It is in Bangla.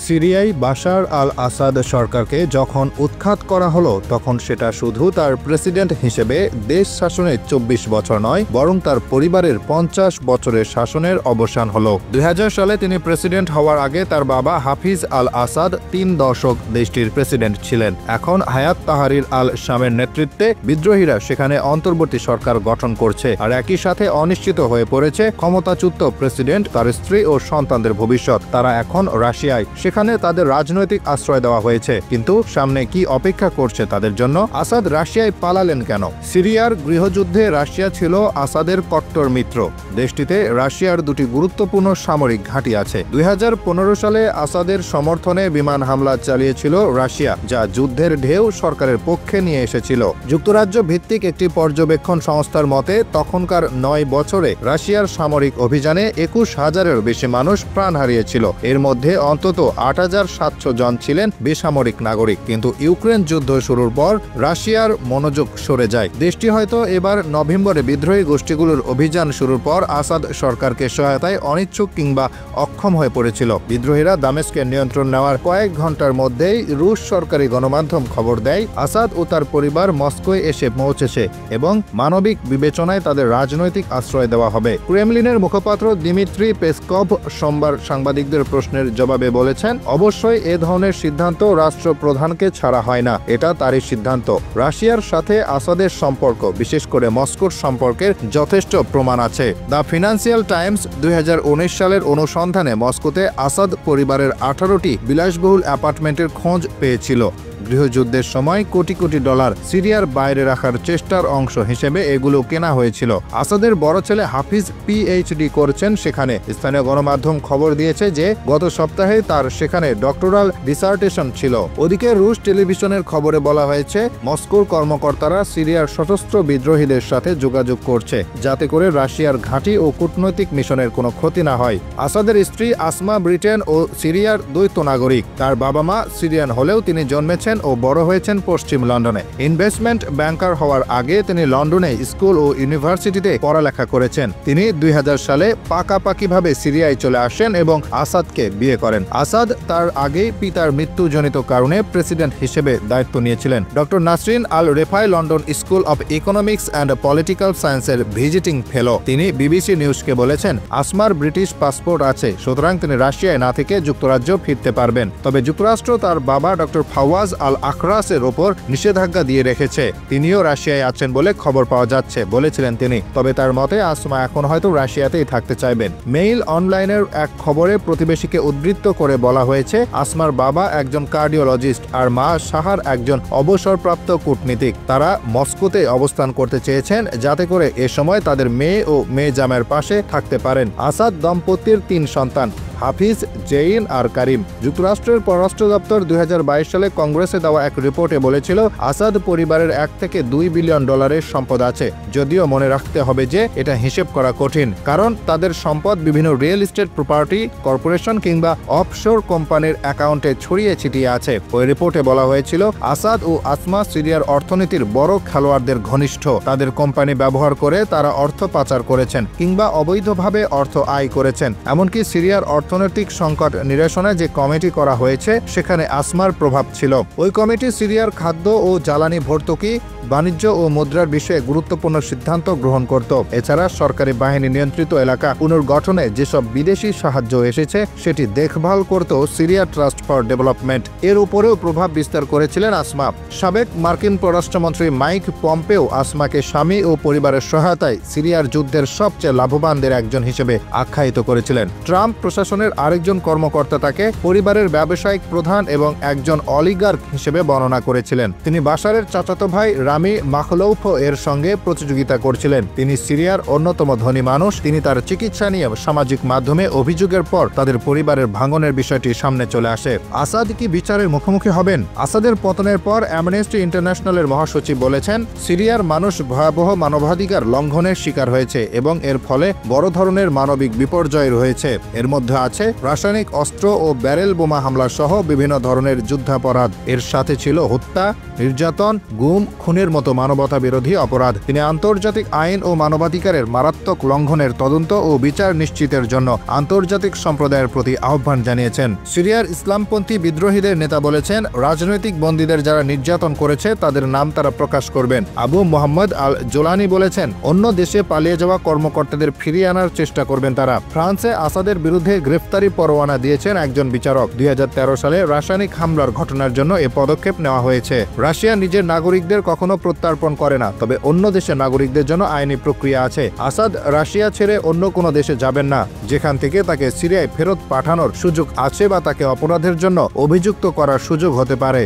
সিরিয়ায় বাশার আল আসাদ সরকারকে যখন উৎখাত করা হলো তখন সেটা শুধু তার প্রেসিডেন্ট হিসেবে দেশ শাসনের ২৪ বছর নয়, বরং তার পরিবারের ৫০ বছরের শাসনের অবসান হলো। ২০০০ সালে তিনি প্রেসিডেন্ট হওয়ার আগে তার বাবা হাফিজ আল আসাদ ৩ দশক দেশটির প্রেসিডেন্ট ছিলেন। এখন হায়াত তাহরির আল শামের নেতৃত্বে বিদ্রোহীরা সেখানে অন্তর্বর্তী সরকার গঠন করছে, আর একই সাথে অনিশ্চিত হয়ে পড়েছে ক্ষমতাচ্যুত প্রেসিডেন্ট, তার স্ত্রী ও সন্তানদের ভবিষ্যৎ। তারা এখন রাশিয়ায়, সেখানে তাদের রাজনৈতিক আশ্রয় দেওয়া হয়েছে। কিন্তু সামনে কি অপেক্ষা করছে তাদের জন্য? আসাদ রাশিয়ায় পালালেন কেন? সিরিয়ার গৃহযুদ্ধে রাশিয়া ছিল আসাদের কট্টর মিত্র। দেশটিতে রাশিয়ার দুটি গুরুত্বপূর্ণ সামরিক ঘাঁটি আছে। ২০১৫ সালে আসাদের সমর্থনে বিমান হামলা চালিয়েছিল রাশিয়া, যা যুদ্ধের ঢেউ সরকারের পক্ষে নিয়ে এসেছিল। যুক্তরাজ্য ভিত্তিক একটি পর্যবেক্ষণ সংস্থার মতে তখনকার ৯ বছরে রাশিয়ার সামরিক অভিযানে ২১,০০০-এরও বেশি মানুষ প্রাণ হারিয়েছিল। এর মধ্যে অন্তত ৮,৭০০ জন ছিলেন বেসামরিক নাগরিক। কিন্তু ইউক্রেন যুদ্ধ শুরুর পর রাশিয়ার মনোযোগ সরে যায়। দেশটি হয়তো এবার নভেম্বরে বিদ্রোহী গোষ্ঠীগুলোর অভিযান শুরুর পর আসাদ সরকারকে সহায়তায় অনিচ্ছুক কিংবা অক্ষম হয়ে পড়েছিল। বিদ্রোহীরা দামেস্কের নিয়ন্ত্রণ নেওয়ার কয়েক ঘন্টার মধ্যেই রুশ সরকারি গণমাধ্যম খবর দেয় আসাদ ও তার পরিবার মস্কোয় এসে পৌঁছেছে এবং মানবিক বিবেচনায় তাদের রাজনৈতিক আশ্রয় দেওয়া হবে। ক্রেমলিনের মুখপাত্র দিমিত্রি পেসকভ সোমবার সাংবাদিকদের প্রশ্নের জবাবে বলেছেন, অবশ্যই এ ধরনের সিদ্ধান্ত রাষ্ট্রপ্রধানকে ছাড়া হয় না, এটা তারই সিদ্ধান্ত। রাশিয়ার সাথে আসাদের সম্পর্ক, বিশেষ করে মস্কোর সম্পর্কের যথেষ্ট প্রমাণ আছে। দ্য ফিনান্সিয়াল টাইমস ২০১৯ সালের অনুসন্ধানে মস্কোতে আসাদ পরিবারের ১৮টি বিলাসবহুল অ্যাপার্টমেন্টের খোঁজ পেয়েছিল। গৃহযুদ্ধের সময় কোটি কোটি ডলার সিরিয়ার বাইরে রাখার চেষ্টার অংশ হিসেবে এগুলো কেনা হয়েছিল। আসাদের বড় ছেলে হাফিজ পিএইচডি করছেন সেখানে। স্থানীয় গণমাধ্যম খবর দিয়েছে যে গত সপ্তাহে তার সেখানে ডক্টরাল ডিসার্টেশন ছিল। ওদিকে রুশ টেলিভিশনের খবরে বলা হয়েছে মস্কোর কর্মকর্তারা সিরিয়ার সশস্ত্র বিদ্রোহীদের সাথে যোগাযোগ করছে, যাতে করে রাশিয়ার ঘাঁটি ও কূটনৈতিক মিশনের কোনো ক্ষতি না হয়। আসাদের স্ত্রী আসমা ব্রিটেন ও সিরিয়ার দ্বৈত নাগরিক। তার বাবা মা সিরিয়ান হলেও তিনি জন্মেছেন ও বড় হয়েছেন পশ্চিম লন্ডনে। ইনভেস্টমেন্ট ব্যাংকার হওয়ার আগে তিনি লন্ডনে স্কুল ও ইউনিভার্সিটিতে পড়ালেখা করেছেন। তিনি ২০০০ সালে পাকাপাকিভাবে সিরিয়ায় চলে আসেন এবং আসাদকে বিয়ে করেন। আসাদ তার আগেই পিতার মৃত্যুজনিত কারণে প্রেসিডেন্ট হিসেবে দায়িত্ব নিয়েছিলেন। Doctor Nasrin al Refai London School of Economics and Political সায়েন্সের ভিজিটিং ফেলো। তিনি বিবিসি নিউজকে বলেছেন, আসমার ব্রিটিশ পাসপোর্ট আছে, সুতরাং তিনি রাশিয়ায় না থেকে যুক্তরাজ্য ফিরতে পারবেন। তবে যুক্তরাষ্ট্র তার বাবা ডক্টর ফাওয়াজ আল আখরাসের ওপর নিষেধাজ্ঞা দিয়ে রেখেছে। তিনিও রাশিয়ায় আছেন বলে খবর পাওয়া যাচ্ছে, বলেছিলেন তিনি। তবে তার মতে আসমা এখন হয়তো রাশিয়াতেই থাকতে চাইবেন। মেইল অনলাইনের এক খবরে প্রতিবেশীকে উদ্ধৃত করে বলা হয়েছে, আসমার বাবা একজন কার্ডিওলজিস্ট আর মা সাহার একজন অবসরপ্রাপ্ত কূটনীতিক। তারা মস্কোতে অবস্থান করতে চেয়েছেন যাতে করে এ সময় তাদের মেয়ে ও মেয়ে জামাইয়ের পাশে থাকতে পারেন। আসাদ দম্পতির ৩ সন্তান, হাফিজ, জেইন আর কারিম। যুক্তরাষ্ট্রের পররাষ্ট্র দপ্তর ২০২২ সালে কংগ্রেসে দেওয়া এক রিপোর্টে বলেছিল আসাদ পরিবারের ১ থেকে ২ বিলিয়ন ডলারের সম্পদ আছে। যদিও মনে রাখতে হবে যে এটা হিসেব করা কঠিন, কারণ তাদের সম্পদ বিভিন্ন রিয়েল এস্টেট প্রপার্টি কর্পোরেশন কিংবা অফশোর কোম্পানির অ্যাকাউন্টে ছড়িয়ে ছিটিয়ে আছে। ওই রিপোর্টে বলা হয়েছিল আসাদ ও আসমা সিরিয়ার অর্থনীতির বড় খেলোয়াড়দের ঘনিষ্ঠ। তাদের কোম্পানি ব্যবহার করে তারা অর্থ পাচার করেছেন কিংবা অবৈধভাবে অর্থ আয় করেছেন। এমনকি সিরিয়ার অর্থনৈতিক সংকট নিরসনে যে কমিটি করা হয়েছে সেখানে আসমার প্রভাব ছিল। ওই কমিটি সিরিয়ার খাদ্য ও জ্বালানি ভর্তুকি, বাণিজ্য ও মুদ্রার বিষয়ে গুরুত্বপূর্ণ সিদ্ধান্ত গ্রহণ করত। এছাড়া সরকারি বাহিনী নিয়ন্ত্রিত এলাকা পুনর্গঠনে যেসব বিদেশি সাহায্য এসেছে সেটি দেখভাল করত সিরিয়া ট্রাস্ট ফর ডেভেলপমেন্ট। এর উপরেও প্রভাব বিস্তার করেছিলেন আসমা। সাবেক মার্কিন পররাষ্ট্রমন্ত্রী মাইক পম্পেও আসমাকে স্বামী ও পরিবারের সহায়তায় সিরিয়ার যুদ্ধের সবচেয়ে লাভবানদের একজন হিসেবে আখ্যায়িত করেছিলেন। ট্রাম্প প্রশাসনের আরেকজন কর্মকর্তা তাকে পরিবারের ব্যবসায়িক প্রধান এবং একজন অলিগার্ক হিসেবে বর্ণনা করেছিলেন। তিনি বাশারের চাচাতো ভাই রামি মাখলৌফ এর সঙ্গে প্রতিযোগিতা করছিলেন। তিনি সিরিয়ার অন্যতম ধনী মানুষ। তিনি তার চিকিৎসা নিয়ে সামাজিক মাধ্যমে অভিযোগের পর তাদের পরিবারের ভাঙনের বিষয়টি সামনে চলে আসে। আসাদ কি বিচারের মুখোমুখি হবেন? আসাদের পতনের পর অ্যামনেস্টি ইন্টারন্যাশনালের মহাসচিব বলেছেন, সিরিয়ার মানুষ ভয়াবহ মানবাধিকার লঙ্ঘনের শিকার হয়েছে এবং এর ফলে বড় ধরনের মানবিক বিপর্যয় রয়েছে। এর মধ্যে আছে রাসায়নিক অস্ত্র ও ব্যারেল বোমা হামলা সহ বিভিন্ন ধরনের যুদ্ধাপরাধ। এর সাথে ছিল হত্যা, নির্যাতন, গুম, খুনের যুদ্ধের মতো মানবতা বিরোধী অপরাধ। তিনি আন্তর্জাতিক আইন ও মানবাধিকারের মারাত্মক লঙ্ঘনের তদন্ত ও বিচার নিশ্চিতের জন্য আন্তর্জাতিক সম্প্রদায়ের প্রতি আহ্বান জানিয়েছেন। সিরিয়ার ইসলামপন্থী বিদ্রোহীদের নেতা বলেছেন, রাজনৈতিক বন্দীদের যারা নির্যাতন করেছে তাদের নাম তারা প্রকাশ করবেন। আবু মোহাম্মদ আল জোলানি বলেছেন, অন্য দেশে পালিয়ে যাওয়া কর্মকর্তাদের ফিরিয়ে আনার চেষ্টা করবেন তারা। ফ্রান্সে আসাদের বিরুদ্ধে গ্রেফতারি পরোয়ানা দিয়েছেন একজন বিচারক। 2013 সালে রাসায়নিক হামলার ঘটনার জন্য এ পদক্ষেপ নেওয়া হয়েছে। রাশিয়া নিজের নাগরিকদের কখনো প্রত্যর্পণ করে না, তবে অন্য দেশের নাগরিকদের জন্য আইনি প্রক্রিয়া আছে। আসাদ রাশিয়া ছেড়ে অন্য কোনো দেশে যাবেন না যেখান থেকে তাকে সিরিয়ায় ফেরত পাঠানোর সুযোগ আছে বা তাকে অপরাধের জন্য অভিযুক্ত করার সুযোগ হতে পারে।